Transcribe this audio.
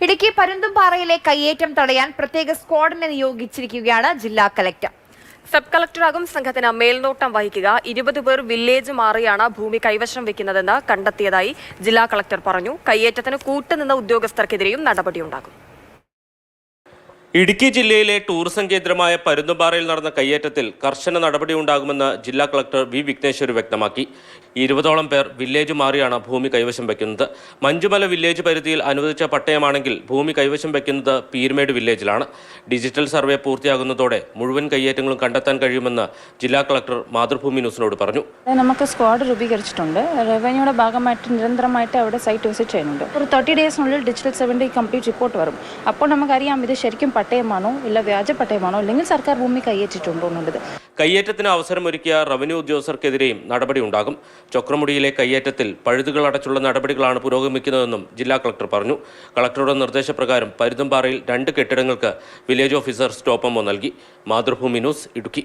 ഇടുക്കി പരുന്തുംപാറയിലെ കയ്യേറ്റം തടയാൻ പ്രത്യേക സ്ക്വാഡിനെ നിയോഗിച്ചിരിക്കുകയാണ് ജില്ലാ കലക്ടർ. സബ് കളക്ടറാകും സംഘത്തിന് മേൽനോട്ടം വഹിക്കുക. 20 പേർ വില്ലേജ് മാറിയാണ് ഭൂമി കൈവശം വെക്കുന്നതെന്ന് കണ്ടെത്തിയതായി ജില്ലാ കളക്ടർ പറഞ്ഞു. കയ്യേറ്റത്തിന് കൂട്ടുനിന്ന ഉദ്യോഗസ്ഥർക്കെതിരെയും നടപടിയുണ്ടാകും. ഇടുക്കി ജില്ലയിലെ ടൂറിസം കേന്ദ്രമായ പരുന്തുംപാറയിൽ നടന്ന കയ്യേറ്റത്തിൽ കർശന നടപടിയുണ്ടാകുമെന്ന് ജില്ലാ കളക്ടർ വി വിഘ്നേശ്വർ വ്യക്തമാക്കി. 20ഓളം പേർ വില്ലേജ് മാറിയാണ് ഭൂമി കൈവശം വയ്ക്കുന്നത്. മഞ്ചുമല വില്ലേജ് പരിധിയിൽ അനുവദിച്ച പട്ടയമാണെങ്കിൽ ഭൂമി കൈവശം വയ്ക്കുന്നത് പീരുമേട് വില്ലേജിലാണ്. ഡിജിറ്റൽ സർവേ പൂർത്തിയാകുന്നതോടെ മുഴുവൻ കയ്യേറ്റങ്ങളും കണ്ടെത്താൻ കഴിയുമെന്ന് ജില്ലാ കളക്ടർ മാതൃഭൂമി ന്യൂസിനോട് പറഞ്ഞു. നമുക്ക് സ്ക്വാഡ് രൂപീകരിച്ചിട്ടുണ്ട്. റവന്യൂയുടെ ഭാഗമായിട്ട് നിരന്തരമായിട്ട് അവിടെ സൈറ്റ് വിസിറ്റ് ചെയ്യുന്നുണ്ട്. ഒരു 30 ഡേയ്സിനുള്ളിൽ ഡിജിറ്റൽ സർവേയുടെ കംപ്ലീറ്റ് റിപ്പോർട്ട് വരും. അപ്പോൾ നമുക്കറിയാം ഇത് ശരിക്കും പട്ടയമാണോ ഇല്ല വ്യാജ പട്ടയമാണോ അല്ലെങ്കിൽ സർക്കാർ ഭൂമി കയ്യേറ്റിട്ടുണ്ടോ എന്നുള്ളത്. കയ്യേറ്റത്തിന് അവസരമൊരുക്കിയ റവന്യൂ ഉദ്യോഗസ്ഥർക്കെതിരെയും നടപടിയുണ്ടാകും. ചൊക്രമുടിയിലെ കയ്യേറ്റത്തിൽ പഴുതുകളടച്ചുള്ള നടപടികളാണ് പുരോഗമിക്കുന്നതെന്നും ജില്ലാ കളക്ടർ പറഞ്ഞു. കളക്ടറുടെ നിർദ്ദേശപ്രകാരം പരുന്തുംപാറയിൽ 2 കെട്ടിടങ്ങൾക്ക് വില്ലേജ് ഓഫീസർ സ്റ്റോപ്പ് മെമ്മോ നൽകി. മാതൃഭൂമി ന്യൂസ്, ഇടുക്കി.